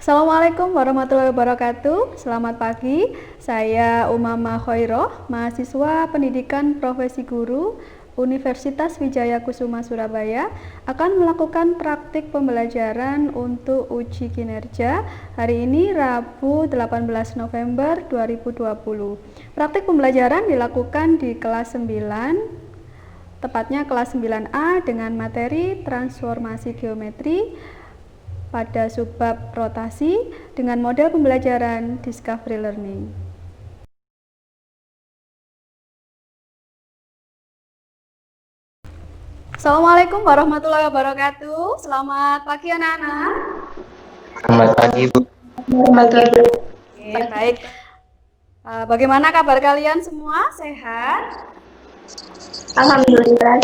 Assalamualaikum warahmatullahi wabarakatuh. Selamat pagi, saya Umama Khoiroh, mahasiswa Pendidikan Profesi Guru Universitas Wijaya Kusuma Surabaya, akan melakukan praktik pembelajaran untuk uji kinerja hari ini Rabu 18 November 2020. Praktik pembelajaran dilakukan di kelas 9, tepatnya kelas 9A dengan materi transformasi geometri pada subbab rotasi dengan model pembelajaran Discovery Learning. Assalamualaikum warahmatullahi wabarakatuh. Selamat pagi anak-anak. Selamat pagi, Bu. Selamat pagi. Oke, baik. Bagaimana kabar kalian semua? Sehat? Alhamdulillah.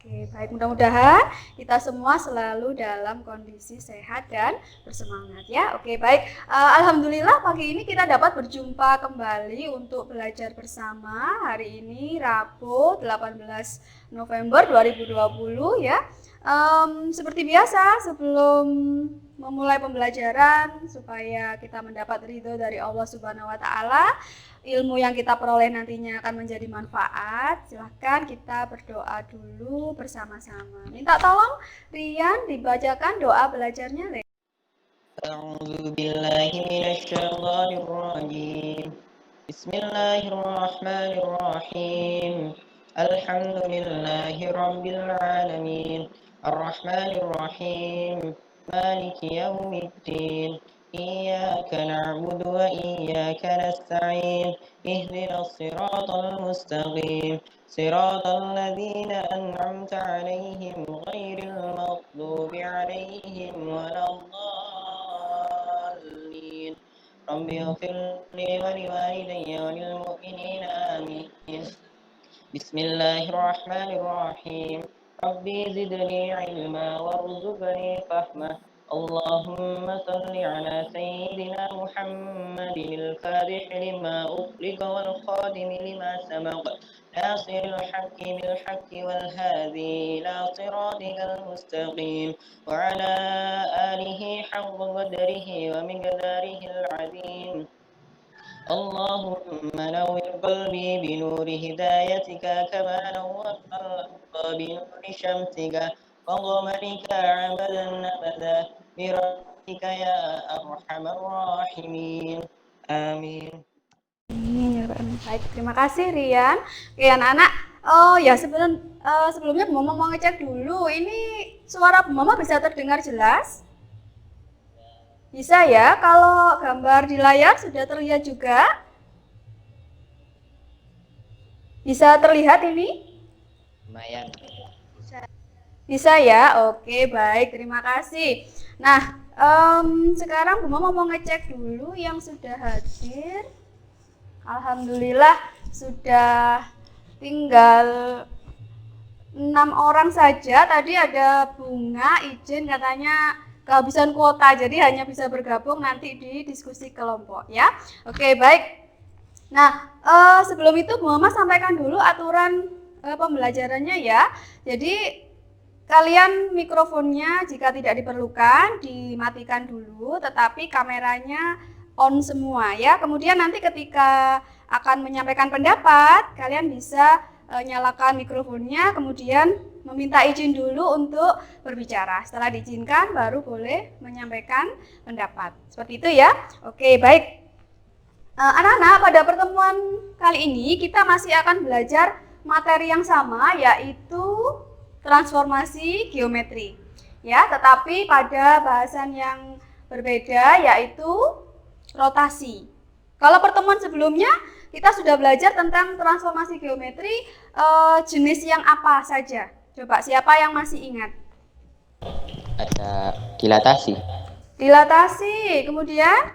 Oke, baik, mudah-mudahan kita semua selalu dalam kondisi sehat dan bersemangat ya. Oke, baik. Alhamdulillah pagi ini kita dapat berjumpa kembali untuk belajar bersama hari ini Rabu 18 November 2020 ya. Seperti biasa, sebelum memulai pembelajaran supaya kita mendapat ridho dari Allah Subhanahu wa taala, ilmu yang kita peroleh nantinya akan menjadi manfaat. Silahkan kita berdoa dulu bersama-sama. Minta tolong Rian dibacakan doa belajarnya. A'udzu billahi minasyaitonir rajim. Bismillahirrahmanirrahim. Alhamdulillahi rabbil alamin. Arrahmanir rahim. Maliki yaumiddin. إياك نعبد وإياك نستعين اهدنا الصراط المستقيم صراط الذين أنعمت عليهم غير المغضوب عليهم ولا الضالين رب اغفر لي ولوالدي وللمؤمنين آمين بسم الله الرحمن الرحيم ربي زدني علما وارزقني فهما اللهم صل على سيدنا محمد الفاتح لما أغلق والخاتم لما سبق ناصر الحق بالحق والهادي إلى صراطك المستقيم وعلى آله حق قدره ومقداره العظيم اللهم نور قلبي بنور هدايتك كما نورت الأرض بنور شمسك وقمرك عبدا أبدا برحمتك يا أرحم الراحمين آمين. Baik, terima kasih Rian. Oke anak-anak, ya sebelumnya Bu Mama mau ngecek dulu. Ini suara Bu Mama bisa terdengar jelas? Bisa ya, kalau gambar di layar sudah terlihat juga? Bisa terlihat ini? Lumayan. Bisa ya, oke baik, terima kasih. Nah, sekarang Bu Mama mau ngecek dulu yang sudah hadir. Alhamdulillah sudah tinggal 6 orang saja. Tadi ada Bunga izin katanya kehabisan kuota, jadi hanya bisa bergabung nanti di diskusi kelompok ya. Oke, baik. Nah, sebelum itu Bu Mama sampaikan dulu aturan pembelajarannya ya. Jadi kalian mikrofonnya jika tidak diperlukan dimatikan dulu, tetapi kameranya on semua ya. Kemudian nanti ketika akan menyampaikan pendapat, kalian bisa nyalakan mikrofonnya, kemudian meminta izin dulu untuk berbicara. Setelah diizinkan baru boleh menyampaikan pendapat. Seperti itu ya. Oke, baik. Anak-anak, pada pertemuan kali ini kita masih akan belajar materi yang sama, yaitu transformasi geometri. Ya, tetapi pada bahasan yang berbeda, yaitu rotasi. Kalau pertemuan sebelumnya kita sudah belajar tentang transformasi geometri, jenis yang apa saja? Coba siapa yang masih ingat? Ada dilatasi, Dilatasi, kemudian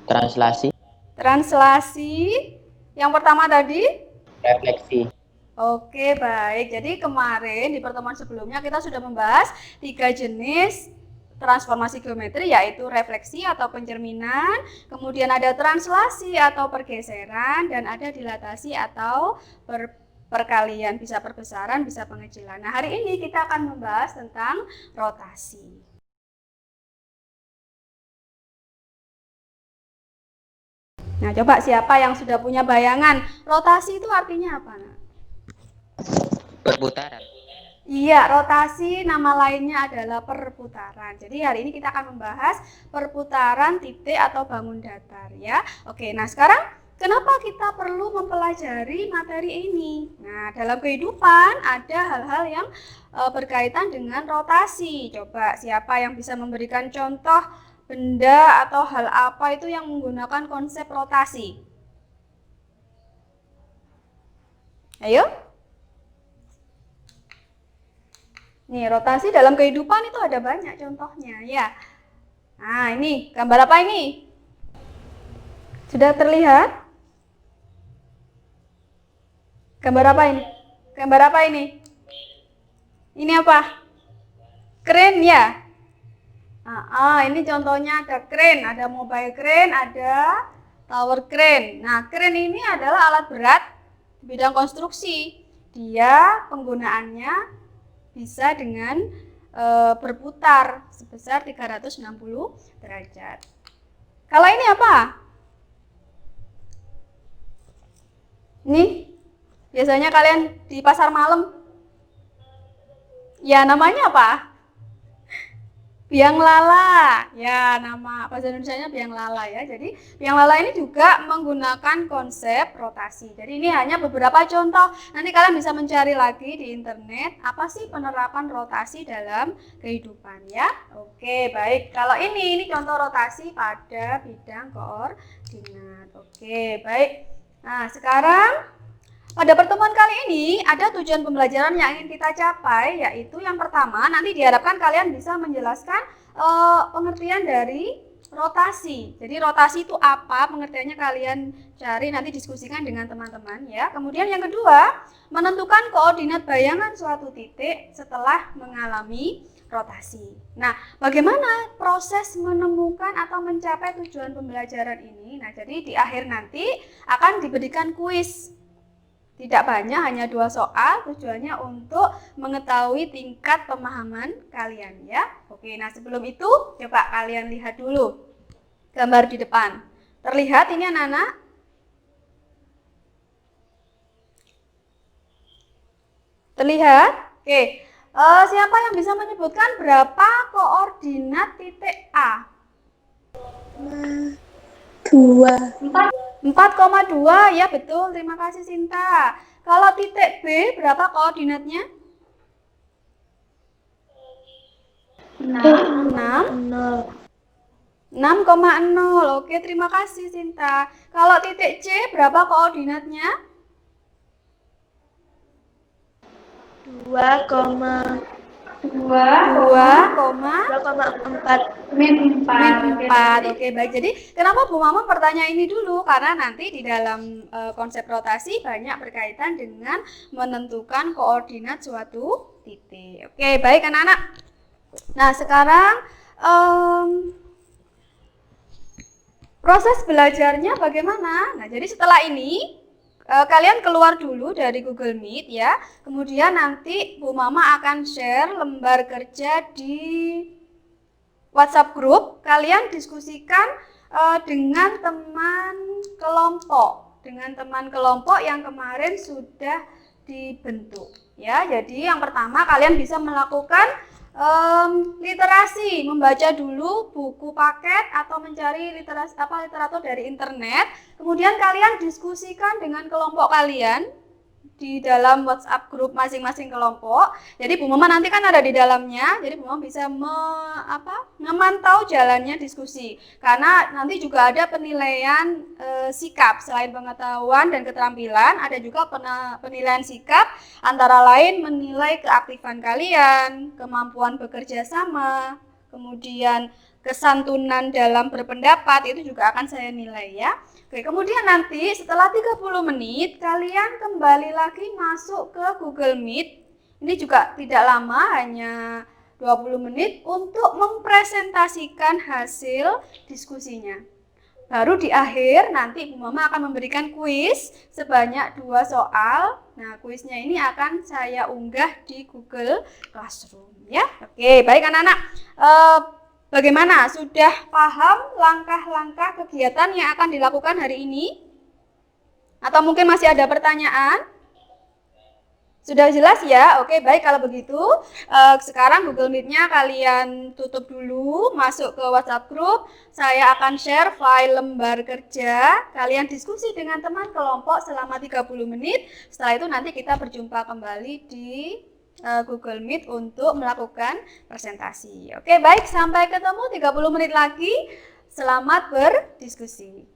translasi, translasi. Yang pertama tadi? refleksi. Oke, baik. Jadi kemarin di pertemuan sebelumnya kita sudah membahas 3 jenis transformasi geometri, yaitu refleksi atau pencerminan, kemudian ada translasi atau pergeseran, dan ada dilatasi atau perkalian, bisa perbesaran, bisa pengecilan. Nah, hari ini kita akan membahas tentang rotasi. Nah, coba siapa yang sudah punya bayangan? Rotasi itu artinya apa, Nak? Perputaran. Iya, rotasi nama lainnya adalah perputaran. Jadi hari ini kita akan membahas perputaran titik atau bangun datar ya. Oke, nah sekarang kenapa kita perlu mempelajari materi ini? Nah, dalam kehidupan ada hal-hal yang berkaitan dengan rotasi. Coba siapa yang bisa memberikan contoh benda atau hal apa itu yang menggunakan konsep rotasi? Ayo. Nih, rotasi dalam kehidupan itu ada banyak contohnya ya. Nah, ini gambar apa ini? Sudah terlihat? Gambar apa ini? Gambar apa ini? Ini apa? Kren ya? Ini contohnya ada kren, ada mobile crane, ada tower crane. Nah, kren ini adalah alat berat di bidang konstruksi. Dia penggunaannya bisa dengan berputar sebesar 360 derajat. Kalau ini apa? Ini biasanya kalian di pasar malam. Ya, namanya apa? Biang lala. Ya, nama bahasa Indonesianya biang lala ya. Jadi, biang lala ini juga menggunakan konsep rotasi. Jadi, ini hanya beberapa contoh. Nanti kalian bisa mencari lagi di internet apa sih penerapan rotasi dalam kehidupan ya. Oke, baik. Kalau ini contoh rotasi pada bidang koordinat. Oke, baik. Nah, sekarang pada pertemuan kali ini ada tujuan pembelajaran yang ingin kita capai, yaitu yang pertama nanti diharapkan kalian bisa menjelaskan pengertian dari rotasi. Jadi rotasi itu apa, pengertiannya kalian cari, nanti diskusikan dengan teman-teman ya. Kemudian yang kedua, menentukan koordinat bayangan suatu titik setelah mengalami rotasi. Nah, bagaimana proses menemukan atau mencapai tujuan pembelajaran ini? Nah, jadi di akhir nanti akan diberikan kuis. Tidak banyak, hanya 2 soal, tujuannya untuk mengetahui tingkat pemahaman kalian ya. Oke, nah sebelum itu coba kalian lihat dulu gambar di depan. Terlihat ini anak-anak? Terlihat? Oke, siapa yang bisa menyebutkan berapa koordinat titik A? 4,2 ya betul, terima kasih Sinta. Kalau titik B berapa koordinatnya? 6,0. Oke, terima kasih Sinta. Kalau titik C berapa koordinatnya? 2,4. Oke, baik. Jadi kenapa Bu Mama bertanya ini dulu? Karena nanti di dalam konsep rotasi banyak berkaitan dengan menentukan koordinat suatu titik. Oke, baik anak-anak. Nah, sekarang proses belajarnya bagaimana? Nah, jadi setelah ini kalian keluar dulu dari Google Meet ya. Kemudian nanti Bu Mama akan share lembar kerja di WhatsApp group. Kalian diskusikan dengan teman kelompok, yang kemarin sudah dibentuk ya. Jadi yang pertama kalian bisa melakukan literasi, membaca dulu buku paket atau mencari literatur dari internet. Kemudian kalian diskusikan dengan kelompok kalian di dalam WhatsApp grup masing-masing kelompok. Jadi Bu Mama nanti kan ada di dalamnya. Jadi Bu Mama bisa memantau jalannya diskusi. Karena nanti juga ada penilaian sikap. Selain pengetahuan dan keterampilan, ada juga penilaian sikap, antara lain menilai keaktifan kalian, kemampuan bekerja sama, kemudian kesantunan dalam berpendapat, itu juga akan saya nilai ya. Oke, kemudian nanti setelah 30 menit kalian kembali lagi masuk ke Google Meet. Ini juga tidak lama, hanya 20 menit untuk mempresentasikan hasil diskusinya. Baru di akhir nanti Bu Mama akan memberikan kuis sebanyak 2 soal. Nah, kuisnya ini akan saya unggah di Google Classroom ya. Oke, baik anak-anak. Bagaimana? Sudah paham langkah-langkah kegiatan yang akan dilakukan hari ini? Atau mungkin masih ada pertanyaan? Sudah jelas ya? Oke, baik kalau begitu. Sekarang Google Meet-nya kalian tutup dulu, masuk ke WhatsApp Group. Saya akan share file lembar kerja. Kalian diskusi dengan teman kelompok selama 30 menit. Setelah itu nanti kita berjumpa kembali di Google Meet untuk melakukan presentasi. Oke, baik. Sampai ketemu 30 menit lagi. Selamat berdiskusi.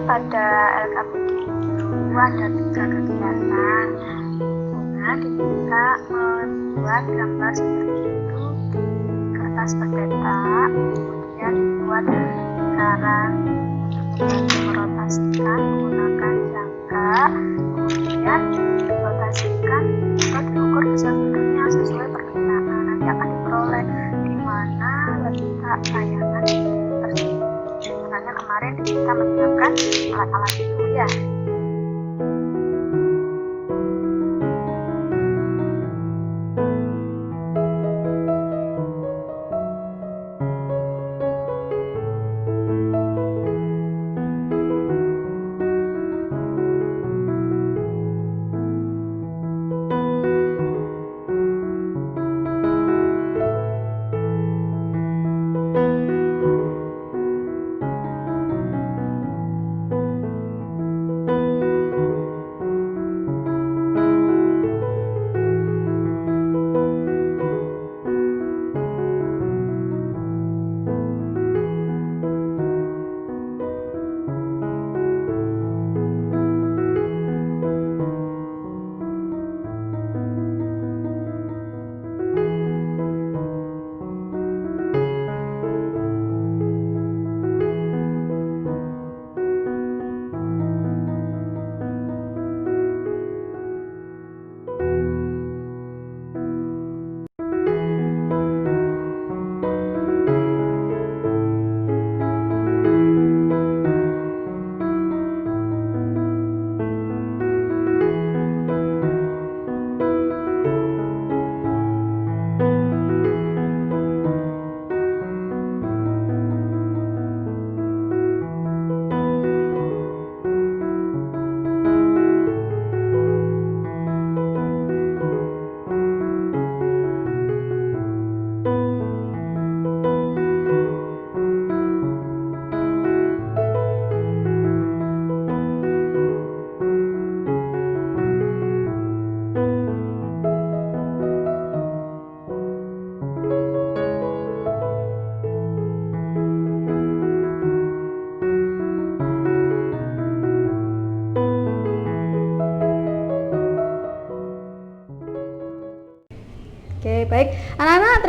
Pada LKPD itu ada 3 kegiatan. Bunga diminta membuat gambar seperti itu di kertas bercetak, kemudian dibuat lingkaran, merotasikan menggunakan jangka, kemudian dirotasikan atau diukur besar bentuknya sesuai permintaan. Nanti akan diperoleh di mana letak tayangan tersebut. Karena kemarin kita menyiapkan alat-alat itu ya.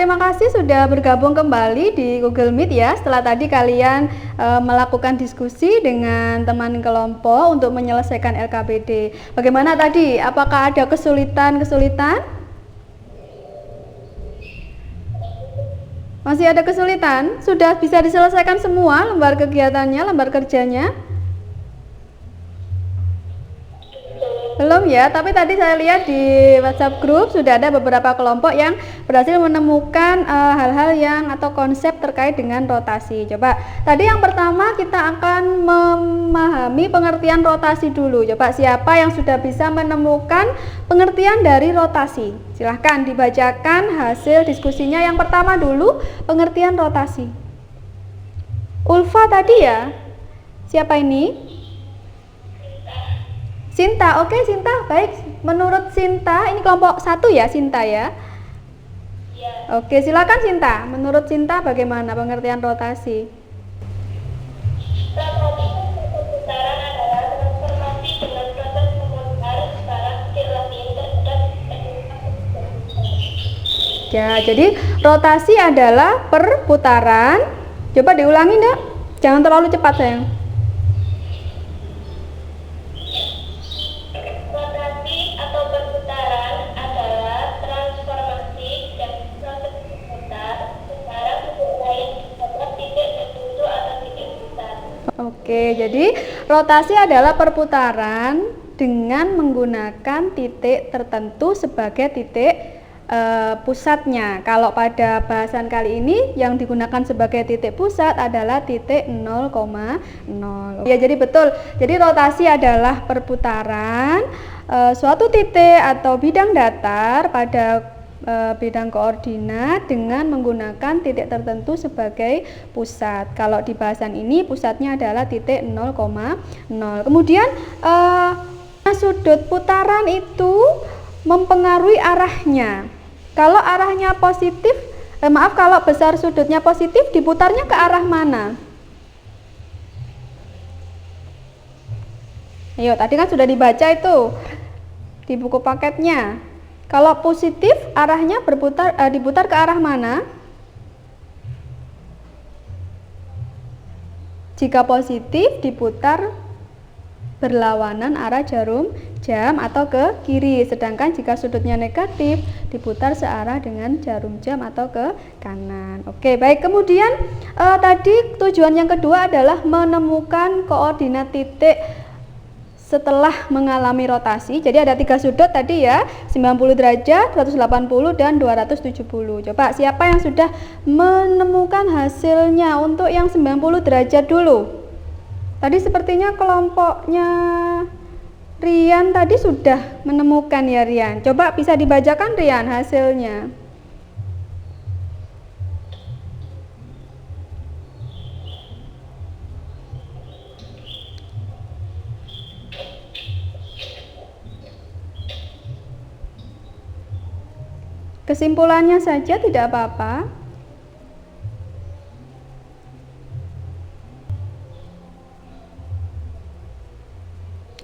terima kasih sudah bergabung kembali di Google Meet ya. Setelah tadi kalian melakukan diskusi dengan teman kelompok untuk menyelesaikan LKPD. Bagaimana tadi? Apakah ada kesulitan-kesulitan? Masih ada kesulitan? Sudah bisa diselesaikan semua lembar kegiatannya, lembar kerjanya? Belum ya, tapi tadi saya lihat di WhatsApp group sudah ada beberapa kelompok yang berhasil menemukan hal-hal yang atau konsep terkait dengan rotasi. Coba, tadi yang pertama kita akan memahami pengertian rotasi dulu. Coba, siapa yang sudah bisa menemukan pengertian dari rotasi? Silahkan dibacakan hasil diskusinya. Yang pertama dulu, pengertian rotasi. Ulfa tadi ya? Siapa ini? Sinta, oke Sinta, baik. Menurut Sinta, ini kelompok 1 ya, Sinta ya? Ya. Oke, silakan Sinta. Menurut Sinta bagaimana pengertian rotasi? Rotasi perputaran adalah transformasi dengan proses memutar secara relatif terhadap Ya, jadi rotasi adalah perputaran. Coba diulangi, Ndak? Jangan terlalu cepat, sayang. Oke, jadi rotasi adalah perputaran dengan menggunakan titik tertentu sebagai titik pusatnya. Kalau pada bahasan kali ini yang digunakan sebagai titik pusat adalah titik 0,0. Ya, jadi betul. Jadi rotasi adalah perputaran suatu titik atau bidang datar pada bidang koordinat dengan menggunakan titik tertentu sebagai pusat. Kalau di bahasan ini pusatnya adalah titik 0,0. Kemudian sudut putaran itu mempengaruhi arahnya. Kalau arahnya positif, kalau besar sudutnya positif, diputarnya ke arah mana? Ayo, tadi kan sudah dibaca itu di buku paketnya. Kalau positif, arahnya diputar ke arah mana? Jika positif, diputar berlawanan arah jarum jam atau ke kiri. Sedangkan jika sudutnya negatif, diputar searah dengan jarum jam atau ke kanan. Oke, baik. Kemudian tadi tujuan yang kedua adalah menemukan koordinat titik setelah mengalami rotasi. Jadi ada 3 sudut tadi ya, 90 derajat, 180 dan 270. Coba siapa yang sudah menemukan hasilnya untuk yang 90 derajat dulu? Tadi sepertinya kelompoknya Rian tadi sudah menemukan ya Rian. Coba bisa dibacakan Rian hasilnya. Kesimpulannya saja tidak apa-apa.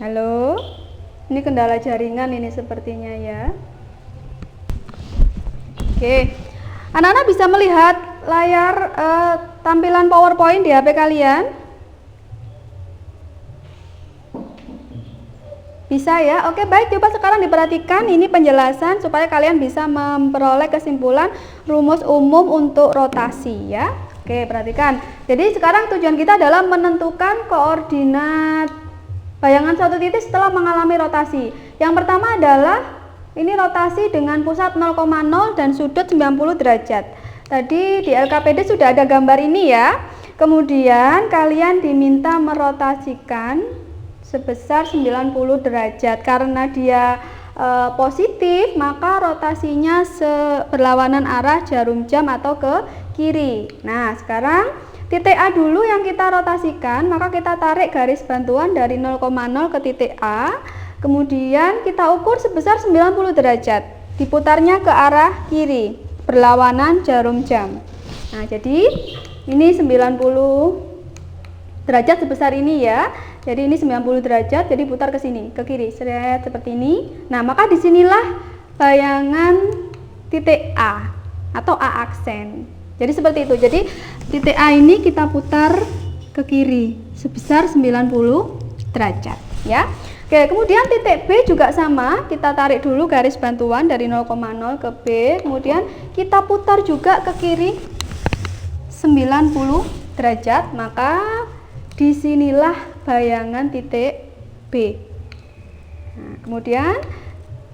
Halo, ini kendala jaringan ini sepertinya ya. Oke, anak-anak bisa melihat layar tampilan PowerPoint di HP kalian? Bisa ya? Oke, baik, coba sekarang diperhatikan ini penjelasan supaya kalian bisa memperoleh kesimpulan rumus umum untuk rotasi ya. Oke, perhatikan. Jadi sekarang tujuan kita adalah menentukan koordinat bayangan suatu titik setelah mengalami rotasi. Yang pertama adalah ini rotasi dengan pusat 0,0 dan sudut 90 derajat. Tadi di LKPD sudah ada gambar ini ya. Kemudian kalian diminta merotasikan sebesar 90 derajat. Karena dia positif, maka rotasinya berlawanan arah jarum jam atau ke kiri. Nah, sekarang titik A dulu yang kita rotasikan, maka kita tarik garis bantuan dari 0,0 ke titik A. Kemudian kita ukur sebesar 90 derajat. Diputarnya ke arah kiri, berlawanan jarum jam. Nah, jadi ini 90 derajat sebesar ini ya. Jadi ini 90 derajat, jadi putar ke sini, ke kiri, seperti ini. Nah, maka disinilah bayangan titik A. atau A aksen. Jadi seperti itu. Jadi titik A ini kita putar ke kiri sebesar 90 derajat ya. Oke, kemudian titik B juga sama, kita tarik dulu garis bantuan dari 0,0 ke B, kemudian kita putar juga ke kiri 90 derajat, maka disinilah bayangan titik B. Nah, kemudian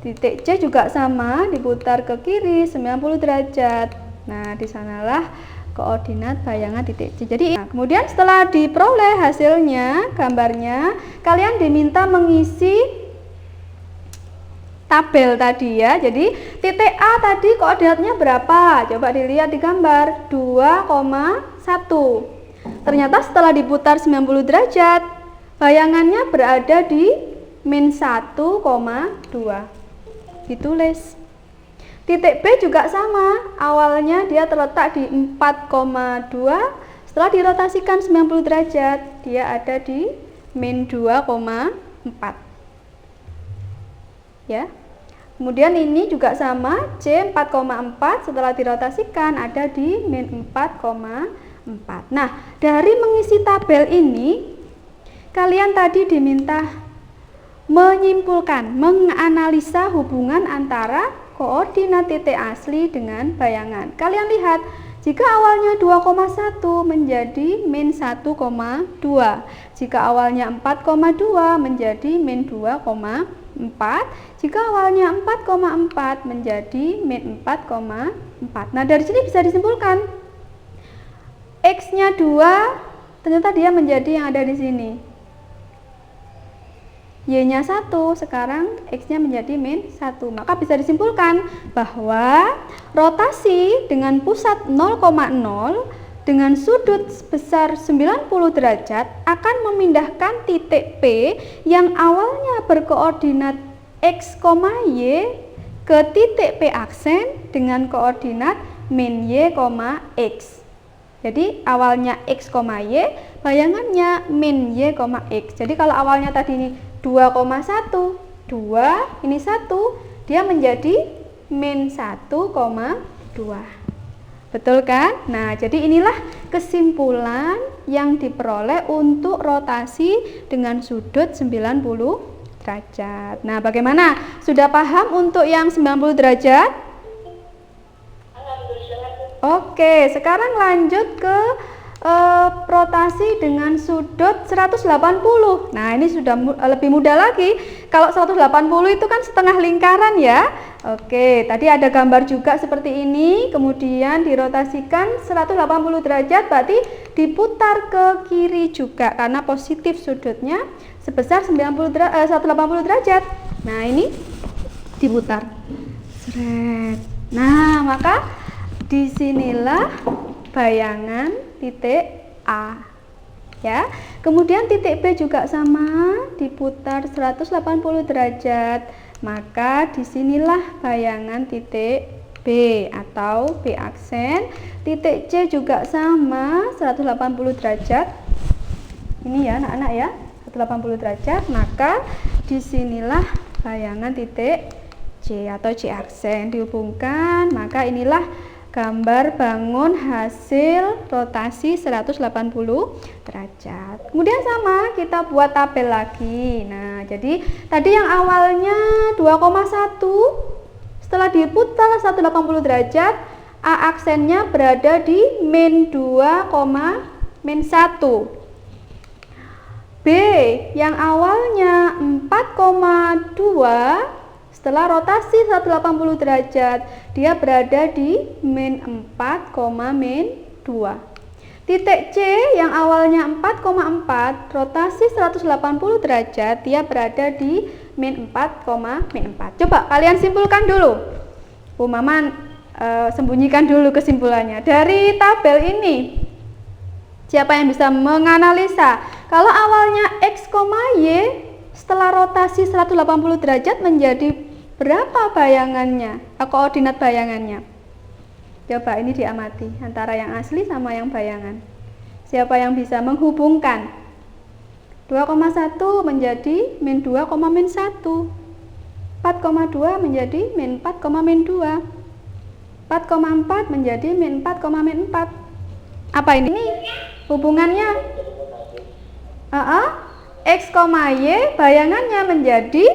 titik C juga sama, diputar ke kiri 90 derajat. Nah, disanalah koordinat bayangan titik C. Jadi, kemudian setelah diperoleh hasilnya, gambarnya, kalian diminta mengisi tabel tadi ya. Jadi, titik A tadi koordinatnya berapa? Coba dilihat di gambar, 2,1. Ternyata setelah diputar 90 derajat, bayangannya berada di min 1,2. Ditulis. Titik B juga sama, awalnya dia terletak di 4,2, setelah dirotasikan 90 derajat, dia ada di min 2,4. Ya. Kemudian ini juga sama, C 4,4, setelah dirotasikan ada di min 4,4. Nah, dari mengisi tabel ini, kalian tadi diminta menyimpulkan, menganalisa hubungan antara koordinat titik asli dengan bayangan. Kalian lihat, jika awalnya 2,1 menjadi min 1,2, jika awalnya 4,2 menjadi min 2,4, jika awalnya 4,4 menjadi min 4,4. Nah, dari sini bisa disimpulkan X-nya 2, ternyata dia menjadi yang ada di sini. Y-nya 1, sekarang X-nya menjadi min 1. Maka bisa disimpulkan bahwa rotasi dengan pusat 0,0 dengan sudut sebesar 90 derajat akan memindahkan titik P yang awalnya berkoordinat X, Y ke titik P aksen dengan koordinat min Y, X. Jadi awalnya X, Y, bayangannya min Y, X. Jadi kalau awalnya tadi ini 2,1, 2, ini 1, dia menjadi min 1,2. Betul kan? Nah, jadi inilah kesimpulan yang diperoleh untuk rotasi dengan sudut 90 derajat. Nah, bagaimana? Sudah paham untuk yang 90 derajat? Oke, sekarang lanjut ke rotasi dengan sudut 180. Nah, ini sudah lebih mudah lagi. Kalau 180 itu kan setengah lingkaran ya. Oke, tadi ada gambar juga seperti ini, kemudian dirotasikan 180 derajat, berarti diputar ke kiri juga karena positif sudutnya sebesar 180 derajat. Nah, ini diputar. Seret. Nah, maka disinilah bayangan titik A ya. Kemudian titik B juga sama, diputar 180 derajat, maka disinilah bayangan titik B atau B aksen. Titik C juga sama, 180 derajat. Ini ya anak-anak ya, 180 derajat, maka disinilah bayangan titik C atau C aksen dihubungkan, maka inilah gambar bangun hasil rotasi 180 derajat. Kemudian sama, kita buat tabel lagi. Nah, jadi tadi yang awalnya 2,1, setelah diputar 180 derajat, A aksennya berada di min 2, min 1. B yang awalnya 4,2, setelah rotasi 180 derajat, dia berada di min 4, min 2. Titik C yang awalnya 4,4, rotasi 180 derajat, dia berada di min 4, min 4. Coba kalian simpulkan dulu. Bu Maman sembunyikan dulu kesimpulannya. Dari tabel ini, siapa yang bisa menganalisa? Kalau awalnya X, Y, setelah rotasi 180 derajat menjadi berapa bayangannya, koordinat bayangannya? Coba ini diamati antara yang asli sama yang bayangan. Siapa yang bisa menghubungkan? 2,1 menjadi min 2, min 1. 4,2 menjadi min 4, min 2. 4,4 menjadi min 4, min 4. Apa ini? Ini hubungannya X, Y bayangannya menjadi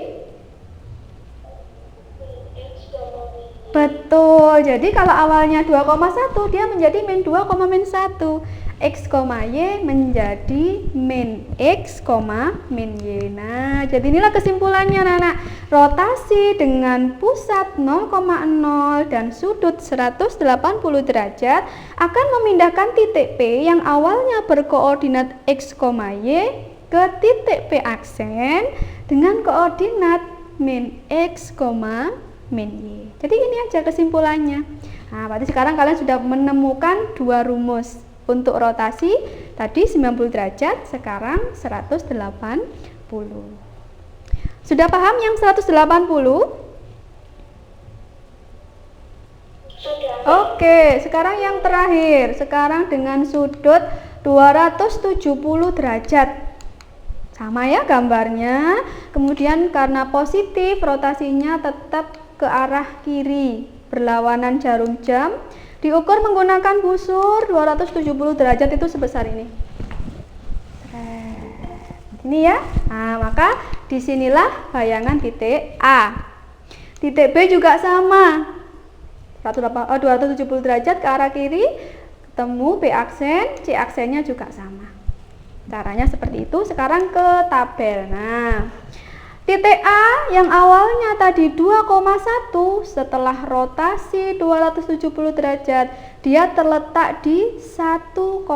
betul. Jadi kalau awalnya 2,1 dia menjadi min 2, min 1. X, Y menjadi min X, min Y. Nah, jadi inilah kesimpulannya anak-anak. Rotasi dengan pusat 0,0 dan sudut 180 derajat akan memindahkan titik P yang awalnya berkoordinat X, Y ke titik P aksen dengan koordinat min X, min Y. Jadi ini aja kesimpulannya. Nah, berarti sekarang kalian sudah menemukan dua rumus. Untuk rotasi tadi 90 derajat, sekarang 180. Sudah paham yang 180? Sudah. Oke, sekarang yang terakhir. Sekarang dengan sudut 270 derajat. Sama ya gambarnya. Kemudian karena positif, rotasinya tetap ke arah kiri, berlawanan jarum jam. Diukur menggunakan busur 270 derajat itu sebesar ini. Ini ya. Nah, maka disinilah bayangan titik A. Titik B juga sama. 270 derajat ke arah kiri, ketemu B aksen, C aksennya juga sama. Caranya seperti itu. Sekarang ke tabel. Nah, titik A yang awalnya tadi 2,1 setelah rotasi 270 derajat dia terletak di 1,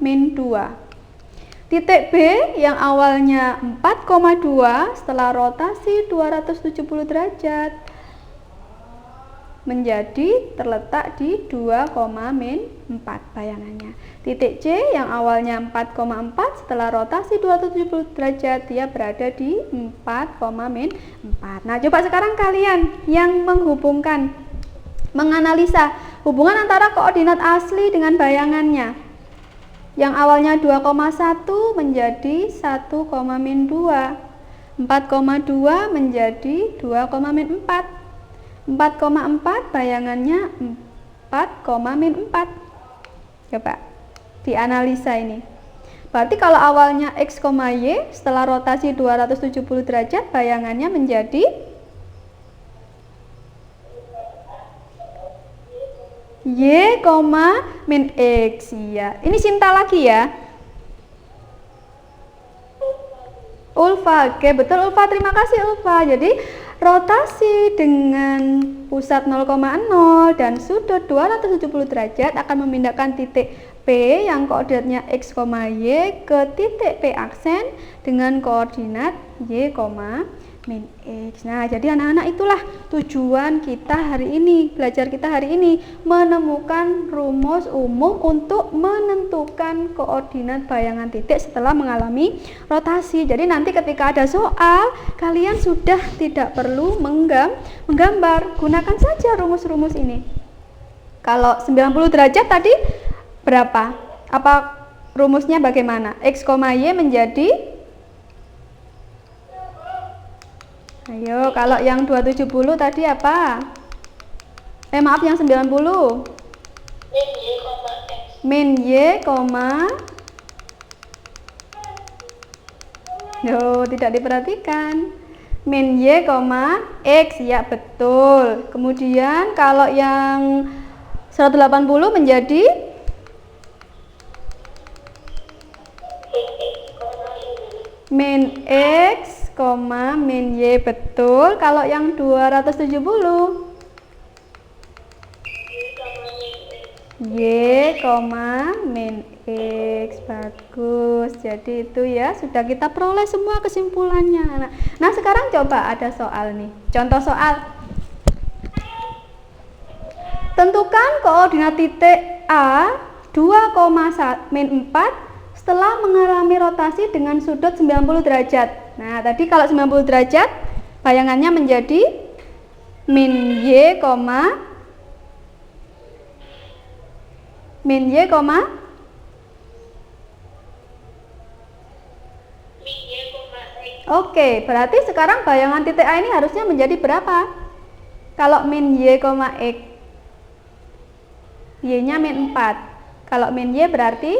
min 2. Titik B yang awalnya 4,2 setelah rotasi 270 derajat menjadi terletak di 2, min 4 bayangannya. Titik C yang awalnya 4,4 setelah rotasi 270 derajat dia berada di 4, min 4. Nah, coba sekarang kalian yang menghubungkan, menganalisa hubungan antara koordinat asli dengan bayangannya. Yang awalnya 2,1 menjadi 1, min 2. 4,2 menjadi 2, min 4. 4,4 bayangannya 4, min 4. Coba dianalisa ini. Berarti kalau awalnya X, Y setelah rotasi 270 derajat bayangannya menjadi Y, min X. Ya. Ini Sinta lagi ya. Ulfa. Oke, betul Ulfa. Terima kasih Ulfa. Jadi rotasi dengan pusat 0,0 dan sudut 270 derajat akan memindahkan titik P yang koordinatnya X, Y ke titik P aksen dengan koordinat Y, min X. Nah, jadi anak-anak itulah tujuan kita hari ini, belajar kita hari ini, menemukan rumus umum untuk menentukan koordinat bayangan titik setelah mengalami rotasi. Jadi nanti ketika ada soal, kalian sudah tidak perlu menggambar, gunakan saja rumus-rumus ini. Kalau 90 derajat tadi berapa? Apa rumusnya bagaimana? X, Y menjadi, ayo, kalau yang 270 tadi apa? Maaf, yang 90. Min Y, tidak diperhatikan. Min Y, X, ya betul. Kemudian kalau yang 180 menjadi min X, min Y, betul. Kalau yang 270 Y, min X, bagus. Jadi itu ya, sudah kita peroleh semua kesimpulannya. Nah, sekarang coba ada soal nih. Contoh soal. Tentukan koordinat titik A 2, min 4 setelah mengalami rotasi dengan sudut 90 derajat. Nah, tadi kalau 90 derajat bayangannya menjadi min Y, min Y, Oke, berarti sekarang bayangan titik A ini harusnya menjadi berapa? Kalau min Y, X Y-nya min 4. Kalau min Y berarti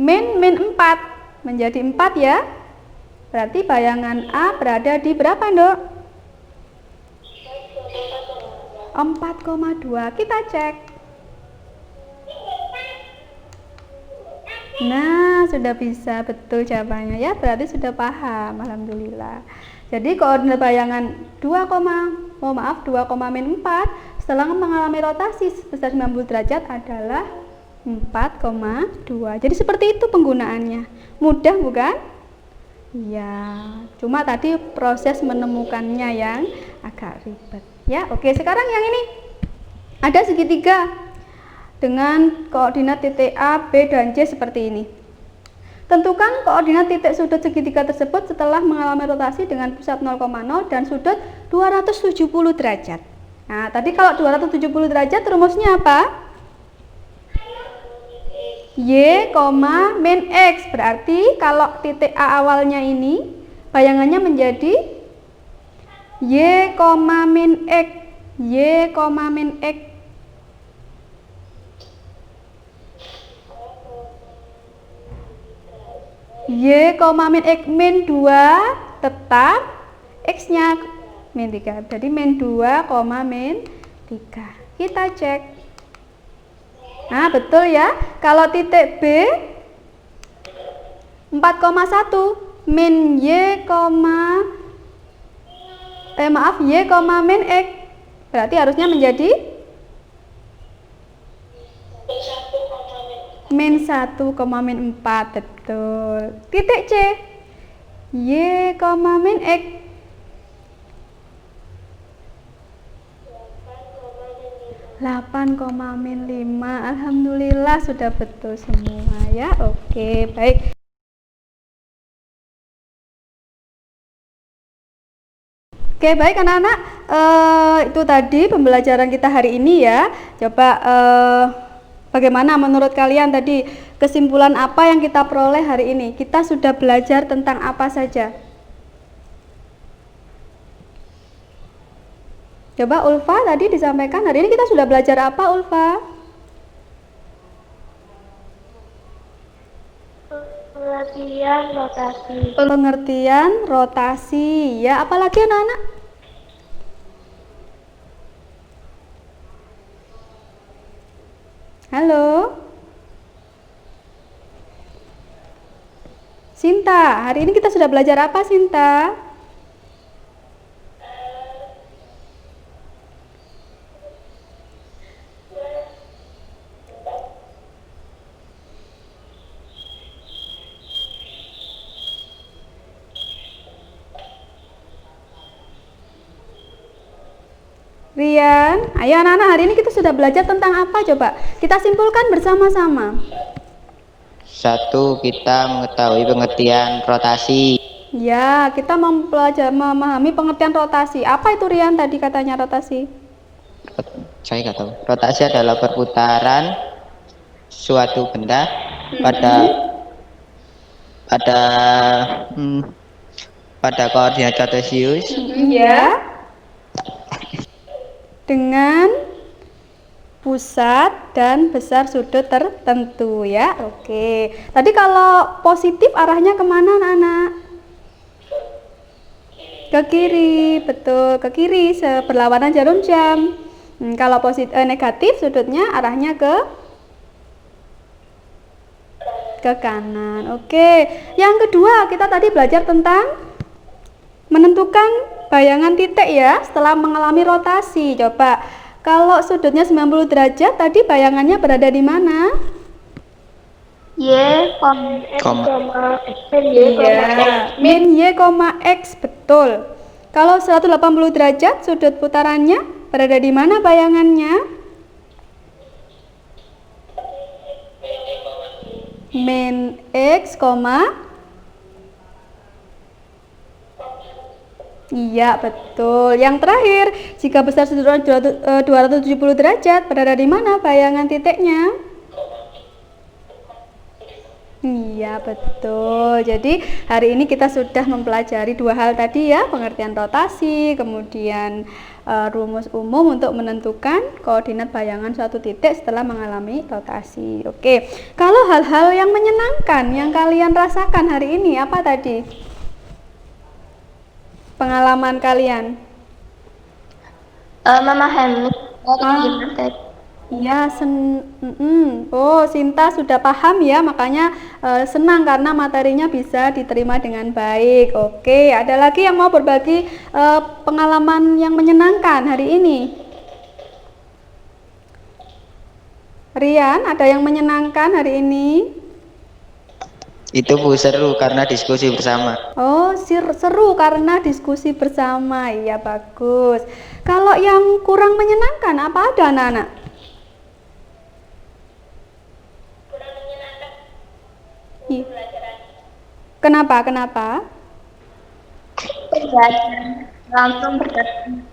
min 4 menjadi 4 ya. Berarti bayangan A berada di berapa, Dok? 4,2. Kita cek. Nah, sudah bisa betul jawabannya ya. Berarti sudah paham. Alhamdulillah. Jadi koordinat bayangan 2, min 4 setelah mengalami rotasi sebesar 90 derajat adalah 4,2. Jadi seperti itu penggunaannya. Mudah bukan? Ya, cuma tadi proses menemukannya yang agak ribet. Ya, oke. Sekarang yang ini ada segitiga dengan koordinat titik A, B, dan C seperti ini. Tentukan koordinat titik sudut segitiga tersebut setelah mengalami rotasi dengan pusat 0,0 dan sudut 270 derajat. Nah, tadi kalau 270 derajat rumusnya apa? Y, min X. Berarti kalau titik A awalnya ini bayangannya menjadi Y, min X. Y, min X. Y, min X min 2 tetap X-nya min 3. Jadi min 2, min 3. Kita cek. Nah, betul ya. Kalau titik B 4,1 min Y, Y, min X. Berarti harusnya menjadi min 1, min 4. Betul. Titik C Y, min X. 8, min 5. Alhamdulillah sudah betul semua ya. Oke, baik. Oke, baik anak-anak. Itu tadi pembelajaran kita hari ini ya. Coba bagaimana menurut kalian tadi? Kesimpulan apa yang kita peroleh hari ini? Kita sudah belajar tentang apa saja? Coba Ulfa tadi disampaikan, hari ini kita sudah belajar apa, Ulfa? Pengertian rotasi. Pengertian rotasi. Ya, apalagi anak-anak? Halo? Sinta, hari ini kita sudah belajar apa, Sinta? Rian, ayo anak-anak, hari ini kita sudah belajar tentang apa coba? Kita simpulkan bersama-sama. 1. Kita mengetahui pengertian rotasi. Ya, kita memahami pengertian rotasi. Apa itu Rian tadi katanya rotasi? Saya nggak tahu. Rotasi adalah perputaran suatu benda pada koordinat kartesius. Ya. Dengan pusat dan besar sudut tertentu ya. Oke. Tadi kalau positif arahnya kemana anak-anak? Ke kiri, betul, ke kiri berlawanan jarum jam. Kalau negatif sudutnya arahnya ke kanan. Oke. Yang kedua kita tadi belajar tentang menentukan bayangan titik ya setelah mengalami rotasi. Coba kalau sudutnya 90 derajat tadi bayangannya berada di mana? Y, min Y, X. Betul. Kalau 180 derajat sudut putarannya berada di mana bayangannya? Min X, iya, betul. Yang terakhir, jika besar sudut 270 derajat, berada di mana bayangan titiknya? Iya, betul. Jadi hari ini kita sudah mempelajari dua hal tadi ya, pengertian rotasi, kemudian rumus umum untuk menentukan koordinat bayangan suatu titik setelah mengalami rotasi. Oke, kalau hal-hal yang menyenangkan yang kalian rasakan hari ini apa tadi? Pengalaman kalian? Memahami materi. Iya, oh Sinta sudah paham ya, makanya senang karena materinya bisa diterima dengan baik. Oke, ada lagi yang mau berbagi pengalaman yang menyenangkan hari ini? Rian, ada yang menyenangkan hari ini? Itu Bu seru karena diskusi bersama. Oh, seru karena diskusi bersama. Iya, bagus. Kalau yang kurang menyenangkan apa ada anak-anak? Kurang menyenangkan Iya. pelajaran. Kenapa? Pembelajaran langsung berdatang.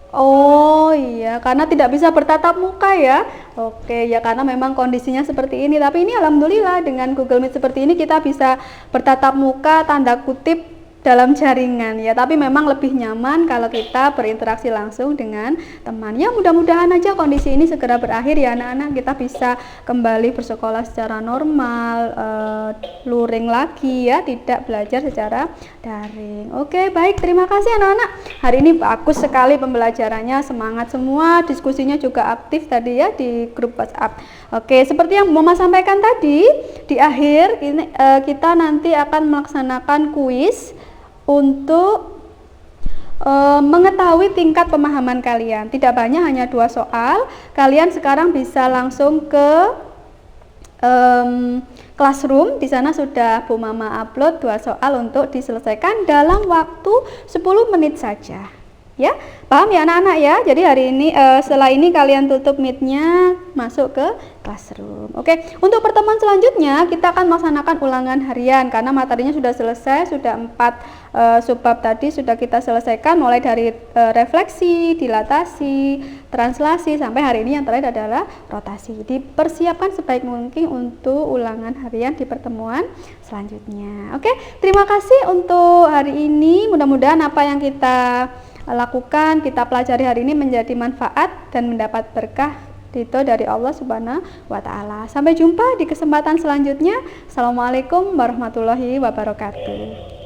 Oh iya, karena tidak bisa bertatap muka ya. Oke, ya karena memang kondisinya seperti ini. Tapi ini alhamdulillah dengan Google Meet seperti ini kita bisa bertatap muka tanda kutip dalam jaringan ya. Tapi memang lebih nyaman kalau kita berinteraksi langsung dengan teman. Ya mudah-mudahan aja kondisi ini segera berakhir ya anak-anak. Kita bisa kembali bersekolah secara normal, luring lagi ya, tidak belajar secara daring. Oke, baik, terima kasih anak-anak. Hari ini bagus sekali pembelajarannya, semangat semua, diskusinya juga aktif tadi ya di grup WhatsApp. Oke, seperti yang Mama sampaikan tadi, di akhir ini kita nanti akan melaksanakan kuis untuk mengetahui tingkat pemahaman kalian. Tidak banyak, hanya 2 soal. Kalian sekarang bisa langsung ke Classroom. Di sana sudah Bu Mama upload 2 soal untuk diselesaikan dalam waktu 10 menit saja. Ya, paham ya anak-anak ya? Jadi hari ini setelah ini kalian tutup meet-nya, masuk ke Classroom. Oke, untuk pertemuan selanjutnya kita akan melaksanakan ulangan harian karena materinya sudah selesai, sudah 4 subbab tadi sudah kita selesaikan, mulai dari refleksi, dilatasi, translasi, sampai hari ini yang terakhir adalah rotasi. Dipersiapkan sebaik mungkin untuk ulangan harian di pertemuan selanjutnya. Oke, terima kasih untuk hari ini. Mudah-mudahan apa yang kita lakukan, kita pelajari hari ini menjadi manfaat dan mendapat berkah ridho dari Allah Subhanahu wa Ta'ala. Sampai jumpa di kesempatan selanjutnya. Assalamualaikum warahmatullahi wabarakatuh.